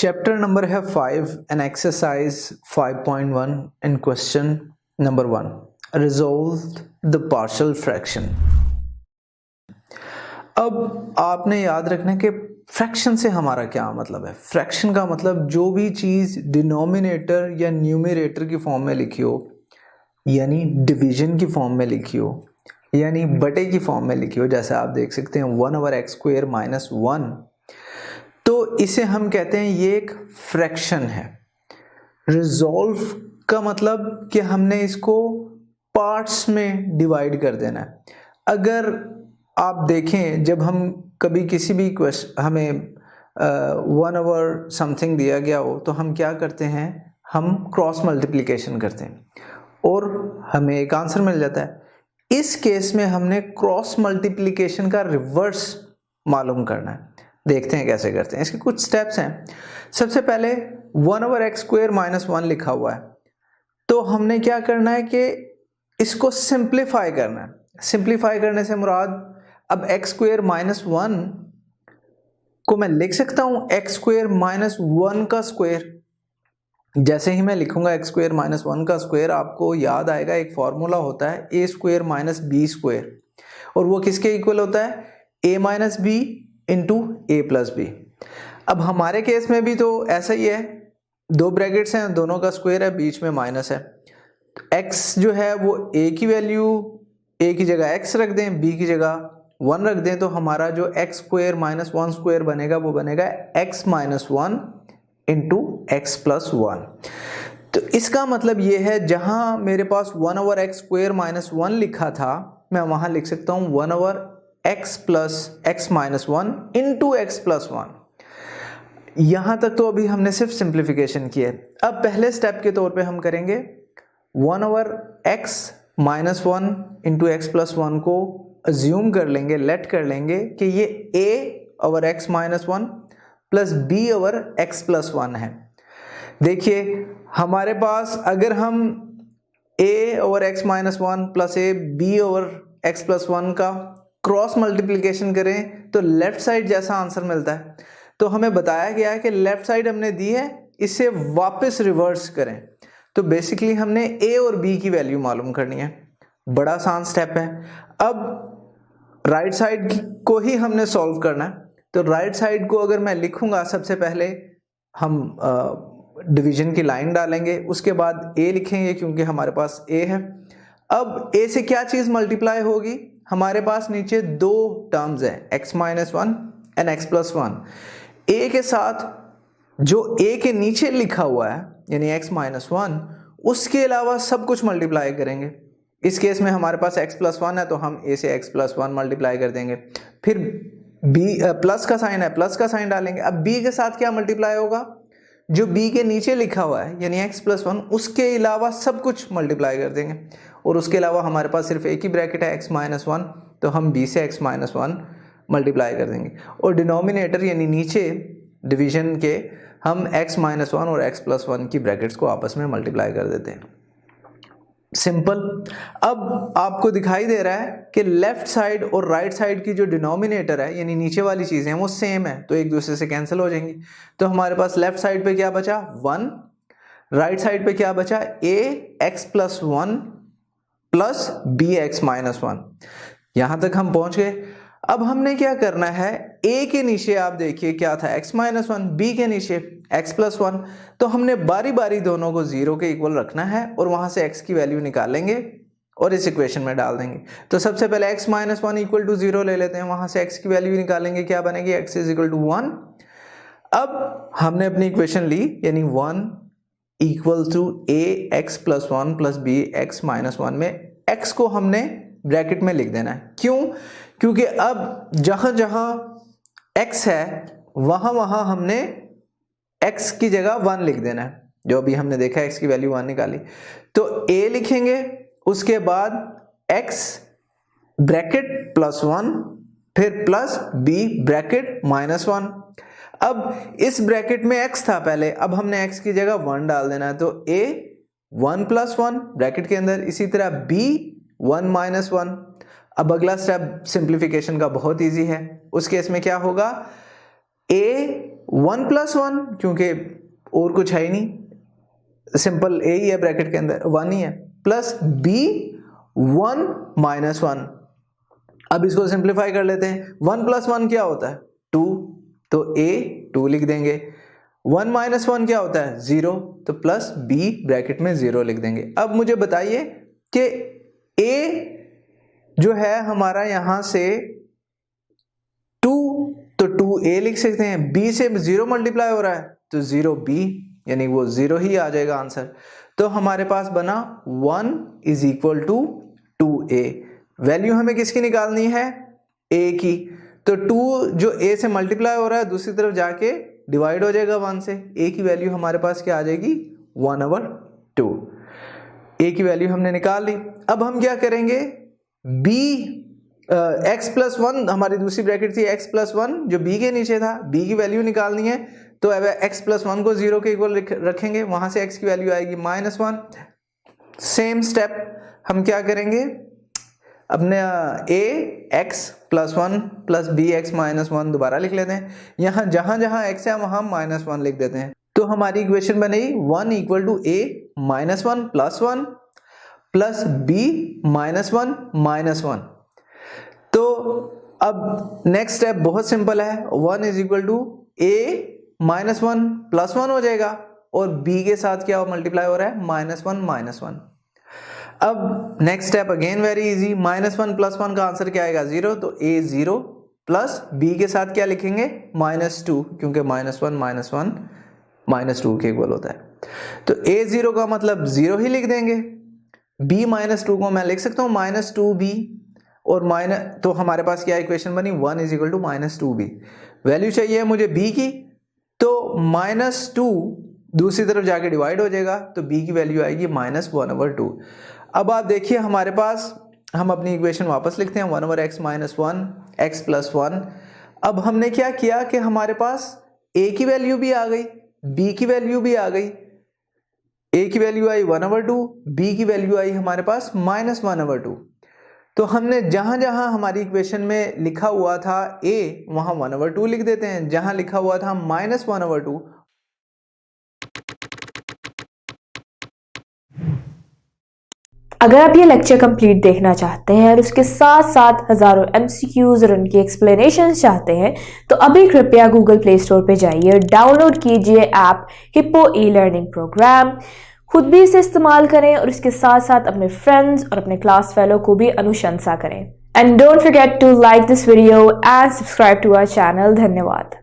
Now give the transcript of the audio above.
Chapter number है 5 and exercise 5.1 and question number 1 resolve the partial fraction. अब आपने याद रखना कि फ्रैक्शन से हमारा क्या मतलब है। फ्रैक्शन का मतलब जो भी चीज़ डिनोमिनेटर या न्यूमरेटर की फॉर्म में लिखी हो, यानी डिवीजन की फॉर्म में लिखी हो, यानी बटे की फॉर्म में लिखी हो, जैसे आप देख सकते हैं 1/x² - 1, तो इसे हम कहते हैं ये एक फ्रैक्शन है। रिजॉल्व का मतलब कि हमने इसको पार्ट्स में डिवाइड कर देना है। अगर आप देखें, जब हम कभी किसी भी हमें 1/, समथिंग दिया गया हो, तो हम क्या करते हैं, हम क्रॉस मल्टीप्लिकेशन करते हैं और हमें एक आंसर मिल जाता है। इस केस में हमने क्रॉस मल्टीप्लिकेशन का रिवर्स मालूम करना है। देखते हैं कैसे करते हैं। इसके कुछ स्टेप्स हैं। सबसे पहले 1/x² - 1 लिखा हुआ है, तो हमने क्या करना है कि इसको सिंप्लीफाई करना है। सिंप्लीफाई करने से मुराद, अब x² - 1 को मैं लिख सकता हूं x² - 1 का स्क्वायर। जैसे ही मैं लिखूंगा x² - 1 का स्क्वायर, आपको याद आएगा एक फॉर्मूला होता है a² - b², और वो किसके इक्वल होता है, a - b into a + b। अब हमारे केस में भी तो ऐसा ही है, दो ब्रैकेट्स हैं, दोनों का स्क्वायर है, बीच में माइनस है। x जो है वो a की वैल्यू, a की जगह x रख दें, b की जगह 1 रख दें, तो हमारा जो x² - 1² बनेगा वो बनेगा x - 1 इंटू x + 1। तो इसका मतलब ये है, जहां मेरे पास 1/x² - 1 लिखा था, मैं वहां लिख सकता हूं 1/x + x - 1 इंटू x + 1। यहां तक तो अभी हमने सिर्फ सिंप्लीफिकेशन की है। अब पहले स्टेप के तौर पे हम करेंगे 1/x - 1 इंटू x + 1 को अज्यूम कर लेंगे, लेट कर लेंगे कि ये a/x - 1 प्लस b/x + 1 है। देखिए हमारे पास, अगर हम a/x - 1 प्लस a b/x + 1 का क्रॉस मल्टीप्लिकेशन करें तो लेफ्ट साइड जैसा आंसर मिलता है। तो हमें बताया गया है कि लेफ्ट साइड हमने दी है, इसे वापस रिवर्स करें। तो बेसिकली हमने a और b की वैल्यू मालूम करनी है। बड़ा आसान स्टेप है। अब राइट साइड को ही हमने सॉल्व करना है। तो राइट साइड को अगर मैं लिखूंगा, सबसे पहले हम डिवीजन की लाइन डालेंगे, उसके बाद a लिखेंगे क्योंकि हमारे पास a है। अब a से क्या चीज मल्टीप्लाई होगी, हमारे पास नीचे दो टर्म्स है x - 1 एंड x + 1। a के साथ जो a के नीचे लिखा हुआ है, यानी x - 1, उसके अलावा सब कुछ मल्टीप्लाई करेंगे। इस केस में हमारे पास x + 1 है, तो हम a से x + 1 मल्टीप्लाई कर देंगे। फिर b प्लस का साइन है, प्लस का साइन डालेंगे। अब b के साथ क्या मल्टीप्लाई होगा, जो b के नीचे लिखा हुआ है यानी x + 1, उसके अलावा सब कुछ मल्टीप्लाई कर देंगे। और उसके अलावा हमारे पास सिर्फ एक ही ब्रैकेट है x - 1, तो हम b से x - 1 मल्टीप्लाई कर देंगे। और डिनोमिनेटर यानी नीचे डिवीजन के हम x - 1 और x + 1 की ब्रैकेट्स को आपस में मल्टीप्लाई कर देते हैं। सिंपल। अब आपको दिखाई दे रहा है कि लेफ्ट साइड और राइट साइड की जो डिनोमिनेटर है यानी नीचे वाली चीजें हैं वो सेम है, तो एक दूसरे से कैंसिल हो जाएंगी। तो हमारे पास लेफ्ट साइड पे क्या बचा, 1, राइट साइड पे क्या बचा, ax + 1 प्लस bx - 1। यहां तक हम पहुंच गए। अब हमने क्या करना है, a के नीचे आप देखिए क्या था, x - 1, b के नीचे x + 1, तो हमने बारी बारी दोनों को 0 के इक्वल रखना है और वहां से x की वैल्यू निकालेंगे और इस इक्वेशन में डाल देंगे। तो सबसे पहले x - 1 = 0 ले लेते हैं, वहां से x की वैल्यू निकालेंगे, क्या बनेगी, x = 1। अब हमने अपनी इक्वेशन ली, यानी 1 = ax + 1 प्लस bx - 1 में x को हमने ब्रैकेट में लिख देना है। क्यों, क्योंकि अब जहां जहां x है वहां वहां हमने x की जगह 1 लिख देना है। जो अभी हमने देखा x की वैल्यू 1 निकाली, तो a लिखेंगे, उसके बाद x ब्रैकेट +1, फिर प्लस b ब्रैकेट -1। अब इस ब्रैकेट में x था पहले, अब हमने x की जगह 1 डाल देना है, तो a 1 + 1 ब्रैकेट के अंदर, इसी तरह b 1 - 1। अब अगला स्टेप सिंप्लीफिकेशन का बहुत इजी है। उस केस में क्या होगा, a 1 + 1 क्योंकि और कुछ है ही नहीं, सिंपल a ही है ब्रैकेट के अंदर, 1 ही है, प्लस b 1 - 1। अब इसको सिंप्लीफाई कर लेते हैं। 1 + 1 क्या होता है 2, तो a 2 लिख देंगे। 1 - 1 क्या होता है 0, तो प्लस b ब्रैकेट में 0 लिख देंगे। अब मुझे बताइए कि a जो है हमारा यहां से 2, तो 2a लिख सकते हैं। b से 0 मल्टीप्लाई हो रहा है तो 0b, यानी वो 0 ही आ जाएगा आंसर। तो हमारे पास बना 1 = 2a। वैल्यू हमें किसकी निकालनी है a की, तो 2 जो a से मल्टीप्लाई हो रहा है दूसरी तरफ जाके डिवाइड हो जाएगा 1 से। a की वैल्यू हमारे पास क्या आ जाएगी 1/2। a की वैल्यू हमने निकाल ली। अब हम क्या करेंगे, b x + 1 हमारी दूसरी ब्रैकेट थी, x + 1 जो b के नीचे था, b की वैल्यू निकालनी है। तो अब x + 1 को 0 के इक्वल रखेंगे, वहां से x की वैल्यू आएगी -1। सेम स्टेप हम क्या करेंगे, अपने x + 1 + bx - 1 दोबारा लिख लेते हैं। यहाँ जहां जहां x है वहां -1 लिख देते हैं। तो हमारी इक्वेशन बनेगी 1 = a -1 + 1 प्लस b -1 -1। तो अब नेक्स्ट स्टेप बहुत सिंपल है, 1 = a -1 + 1 हो जाएगा और b के साथ क्या मल्टीप्लाई हो रहा है -1 -1। अब next step again very easy, -1 + 1 का आंसर क्या आएगा 0, तो a 0 प्लस b के साथ क्या लिखेंगे -2, क्योंकि -1 -1 -2 के इक्वल होता है। तो a 0 का मतलब 0 ही लिख देंगे। b -2 को मैं लिख सकता हूँ -2b, और तो हमारे पास क्या इक्वेशन बनी 1 = -2b। वैल्यू चाहिए मुझे b की, तो -2 दूसरी तरफ जाके डिवाइड हो जाएगा, तो b की वैल्यू आएगी -1/2। अब आप देखिए हमारे पास, हम अपनी इक्वेशन वापस लिखते हैं 1/x - 1 x + 1। अब हमने क्या किया कि हमारे पास a की वैल्यू भी आ गई, b की वैल्यू भी आ गई। a की वैल्यू आई 1/2, b की वैल्यू आई हमारे पास -1/2। तो हमने जहां जहां हमारी इक्वेशन में लिखा हुआ था a, वहां 1/2 लिख देते हैं, जहां लिखा हुआ था -1/2। अगर आप ये लेक्चर कंप्लीट देखना चाहते हैं और उसके साथ साथ हजारों MCQs और उनकी एक्सप्लेनेशंस चाहते हैं, तो अभी कृपया गूगल प्ले स्टोर पे जाइए और डाउनलोड कीजिए ऐप हिप्पो ई-लर्निंग प्रोग्राम। खुद भी इसे इस्तेमाल करें और इसके साथ साथ अपने फ्रेंड्स और अपने क्लास फेलो को भी अनुशंसा करें। And don't forget to like this video and subscribe to our channel. धन्यवाद।